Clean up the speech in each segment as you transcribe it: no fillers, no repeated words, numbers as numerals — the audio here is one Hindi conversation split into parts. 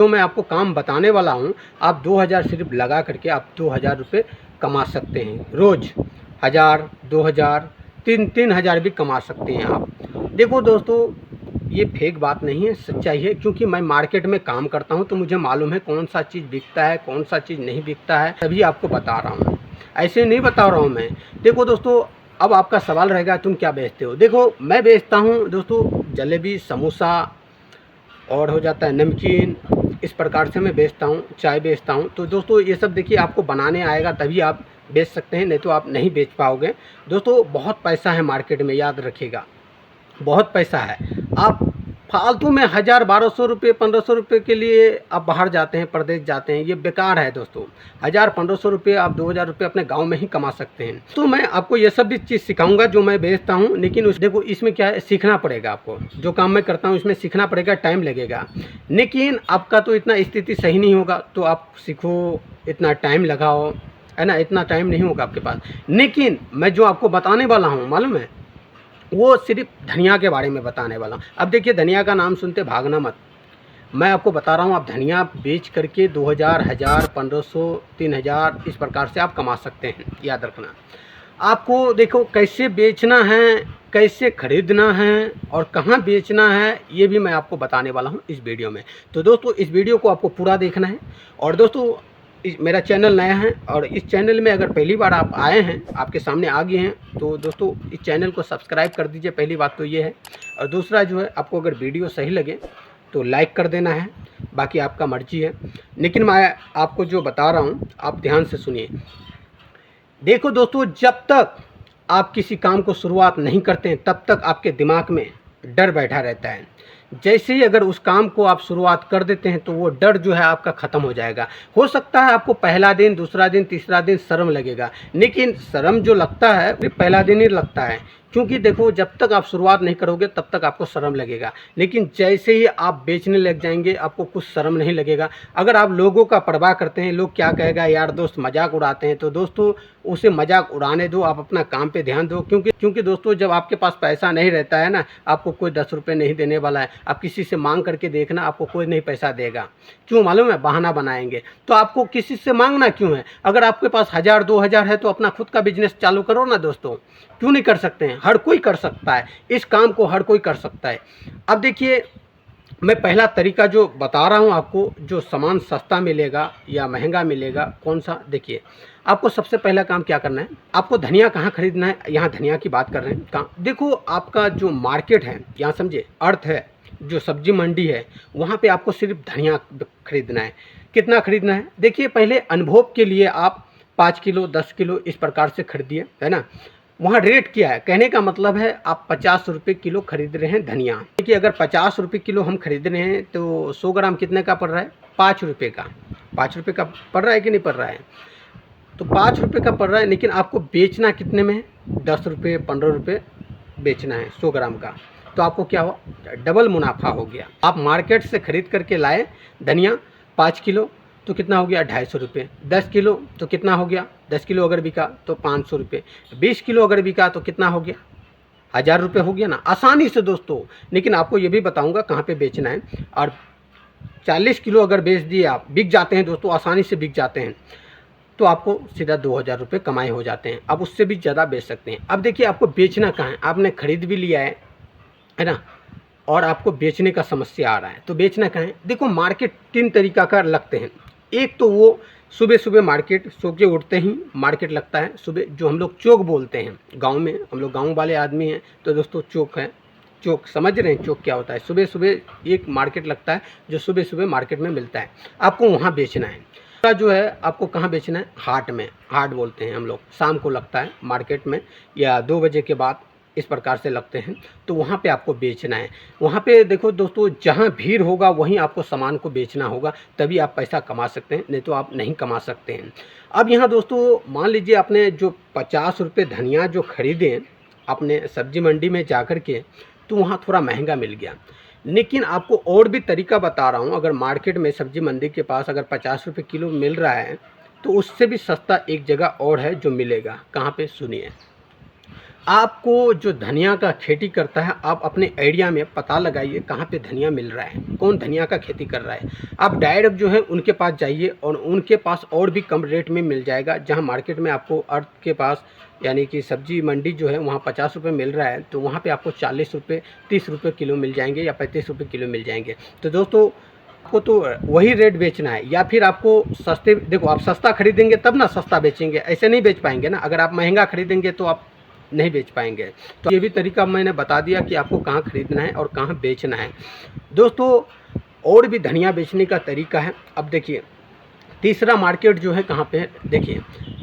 जो मैं आपको काम बताने वाला हूँ, आप 2000 सिर्फ लगा करके आप 2000 रुपये कमा सकते हैं रोज़। 1000, 2000, 3-3000 भी कमा सकते हैं आप। देखो दोस्तों, ये फेक बात नहीं है, सच्चाई है, क्योंकि मैं मार्केट में काम करता हूँ तो मुझे मालूम है कौन सा चीज़ बिकता है, कौन सा चीज़ नहीं बिकता है, तभी आपको बता रहा हूँ। ऐसे नहीं बता रहा हूँ मैं। देखो दोस्तों, अब आपका सवाल रहेगा तुम क्या बेचते हो। देखो, मैं बेचता हूँ दोस्तों जलेबी, समोसा और हो जाता है नमकीन, इस प्रकार से मैं बेचता हूँ। चाय बेचता हूँ। तो दोस्तों ये सब देखिए, आपको बनाने आएगा तभी आप बेच सकते हैं, नहीं तो आप नहीं बेच पाओगे। दोस्तों बहुत पैसा है मार्केट में, याद रखिएगा, बहुत पैसा है। आप फालतू में 1000, 1200 रुपये, 1500 रुपये के लिए आप बाहर जाते हैं, प्रदेश जाते हैं, ये बेकार है दोस्तों। 1000, 1500 रुपये आप 2000 रुपये अपने गांव में ही कमा सकते हैं। तो मैं आपको ये सब भी चीज़ सिखाऊंगा जो मैं बेचता हूँ, लेकिन देखो इसमें क्या है, सीखना पड़ेगा आपको। जो काम मैं करता हूँ इसमें सीखना पड़ेगा, टाइम लगेगा। लेकिन आपका तो इतना स्थिति सही नहीं होगा तो आप सीखो, इतना टाइम लगाओ, है ना, इतना टाइम नहीं होगा आपके पास। लेकिन मैं जो आपको बताने वाला हूँ मालूम है, वो सिर्फ धनिया के बारे में बताने वाला हूँ। अब देखिए, धनिया का नाम सुनते भागना मत। मैं आपको बता रहा हूँ, आप धनिया बेच करके 2000, 1000, 1500, 3000 इस प्रकार से आप कमा सकते हैं। याद रखना, आपको देखो कैसे बेचना है, कैसे खरीदना है और कहाँ बेचना है, ये भी मैं आपको बताने वाला हूँ इस वीडियो में। तो दोस्तों इस वीडियो को आपको पूरा देखना है। और दोस्तों मेरा चैनल नया है और इस चैनल में अगर पहली बार आप आए हैं, आपके सामने आ गए हैं, तो दोस्तों इस चैनल को सब्सक्राइब कर दीजिए। पहली बात तो ये है। और दूसरा जो है, आपको अगर वीडियो सही लगे तो लाइक कर देना है, बाकी आपका मर्जी है। लेकिन मैं आपको जो बता रहा हूँ आप ध्यान से सुनिए। देखो दोस्तों, जब तक आप किसी काम को शुरुआत नहीं करते हैं तब तक आपके दिमाग में डर बैठा रहता है। जैसे ही अगर उस काम को आप शुरुआत कर देते हैं तो वो डर जो है आपका ख़त्म हो जाएगा। हो सकता है आपको पहला दिन, दूसरा दिन, तीसरा दिन शर्म लगेगा, लेकिन शर्म जो लगता है सिर्फ पहला दिन ही लगता है। क्योंकि देखो, जब तक आप शुरुआत नहीं करोगे तब तक आपको शर्म लगेगा, लेकिन जैसे ही आप बेचने लग जाएंगे आपको कुछ शर्म नहीं लगेगा। अगर आप लोगों का परवाह करते हैं, लोग क्या कहेगा, यार दोस्त मजाक उड़ाते हैं, तो दोस्तों उसे मजाक उड़ाने दो, आप अपना काम पे ध्यान दो। क्योंकि दोस्तों जब आपके पास पैसा नहीं रहता है ना, आपको कोई 10 रुपये नहीं देने वाला है। आप किसी से मांग करके देखना, आपको कोई नहीं पैसा देगा। क्यों मालूम है? बहाना बनाएंगे। तो आपको किसी से मांगना क्यों है? अगर आपके पास 1000, 2000 है तो अपना खुद का बिजनेस चालू करो ना दोस्तों। क्यों नहीं कर सकते हैं? हर कोई कर सकता है, इस काम को हर कोई कर सकता है। अब देखिए, मैं पहला तरीका जो बता रहा हूँ आपको, जो सामान सस्ता मिलेगा या महंगा मिलेगा, कौन सा, देखिए आपको सबसे पहला काम क्या करना है, आपको धनिया कहाँ खरीदना है। यहाँ धनिया की बात कर रहे हैं कहाँ, देखो आपका जो मार्केट है, यहाँ समझे, अर्थ है, जो सब्जी मंडी है, वहाँ पे आपको सिर्फ धनिया खरीदना है। कितना खरीदना है? देखिए, पहले अनुभव के लिए आप 5 किलो, 10 किलो इस प्रकार से खरीदिए, है ना। वहाँ रेट क्या है, कहने का मतलब है आप 50 रुपये किलो खरीद रहे हैं धनिया। देखिए, अगर 50 रुपये किलो हम खरीद रहे हैं तो 100 ग्राम कितने का पड़ रहा है? 5 रुपये का। 5 रुपये का पड़ रहा है कि नहीं पड़ रहा है? तो 5 रुपये का पड़ रहा है, लेकिन आपको बेचना कितने में है? 10 रुपये, 15 रुपये बेचना है 100 ग्राम का। तो आपको क्या हुआ? डबल मुनाफा हो गया। आप मार्केट से खरीद करके लाए धनिया 5 किलो, तो कितना हो गया? 250 रुपये। 10 किलो तो कितना हो गया? 10 किलो अगर बिका तो 500 रुपये। 20 किलो अगर बिका तो कितना हो गया? 1000 रुपये हो गया ना, आसानी से दोस्तों। लेकिन आपको ये भी बताऊंगा कहाँ पे बेचना है। और 40 किलो अगर बेच दिए आप, बिक जाते हैं दोस्तों, आसानी से बिक जाते हैं, तो आपको सीधा 2000 रुपये कमाए हो जाते हैं। अब उससे भी ज़्यादा बेच सकते हैं। अब देखिए, आपको बेचना कहाँ है? आपने खरीद भी लिया है ना, और आपको बेचने का समस्या आ रहा है, तो बेचना कहाँ है? देखो, मार्केट 3 तरीका का लगते हैं। एक तो वो सुबह सुबह मार्केट, सो के उठते ही मार्केट लगता है सुबह, जो हम लोग चौक बोलते हैं गांव में, हम लोग गांव वाले आदमी हैं, तो दोस्तों चौक है। चौक समझ रहे हैं? चौक क्या होता है? सुबह सुबह एक मार्केट लगता है जो सुबह सुबह मार्केट में मिलता है, आपको वहाँ बेचना है। दूसरा जो है, आपको कहाँ बेचना है? हाट में। हाट बोलते हैं हम लोग, शाम को लगता है मार्केट में, या 2 बजे के बाद इस प्रकार से लगते हैं, तो वहाँ पे आपको बेचना है। वहाँ पे देखो दोस्तों, जहाँ भीड़ होगा वहीं आपको सामान को बेचना होगा, तभी आप पैसा कमा सकते हैं, नहीं तो आप नहीं कमा सकते हैं। अब यहाँ दोस्तों मान लीजिए, आपने जो 50 रुपये धनिया जो खरीदे अपने सब्जी मंडी में जा कर के, तो वहाँ थोड़ा महंगा मिल गया। लेकिन आपको और भी तरीका बता रहा हूँ। अगर मार्केट में सब्जी मंडी के पास अगर 50 रुपये किलो मिल रहा है, तो उससे भी सस्ता एक जगह और है जो मिलेगा। कहाँ पे? सुनिए। आपको जो धनिया का खेती करता है, आप अपने एरिया में पता लगाइए कहाँ पे धनिया मिल रहा है, कौन धनिया का खेती कर रहा है। आप डायरेक्ट जो है उनके पास जाइए और उनके पास और भी कम रेट में मिल जाएगा। जहाँ मार्केट में आपको अर्थ के पास यानी कि सब्जी मंडी जो है वहाँ 50 रुपये मिल रहा है, तो वहाँ पे आपको 40 रुपये 30 रुपये किलो मिल जाएंगे या 35 रुपये किलो मिल जाएंगे। तो दोस्तों आपको तो वही रेट बेचना है, या फिर आपको सस्ते, देखो आप सस्ता खरीदेंगे तब ना सस्ता बेचेंगे, ऐसे नहीं बेच पाएंगे ना। अगर आप महंगा खरीदेंगे तो आप नहीं बेच पाएंगे। तो ये भी तरीका मैंने बता दिया कि आपको कहाँ खरीदना है और कहाँ बेचना है। दोस्तों और भी धनिया बेचने का तरीका है। अब देखिए तीसरा मार्केट जो है कहाँ पे है, देखिए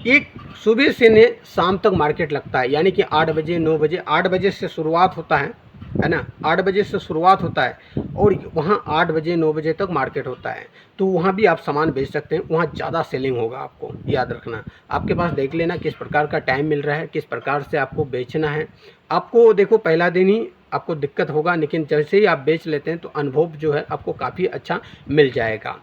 एक सुबह से ने शाम तक मार्केट लगता है, यानी कि 8 बजे 9 बजे, 8 बजे से शुरुआत होता है ना, 8 बजे से शुरुआत होता है और वहाँ 8 बजे 9 बजे तक मार्केट होता है। तो वहाँ भी आप सामान बेच सकते हैं, वहाँ ज़्यादा सेलिंग होगा। आपको याद रखना, आपके पास देख लेना किस प्रकार का टाइम मिल रहा है, किस प्रकार से आपको बेचना है। आपको देखो पहला दिन ही आपको दिक्कत होगा, लेकिन जैसे ही आप बेच लेते हैं तो अनुभव जो है आपको काफ़ी अच्छा मिल जाएगा।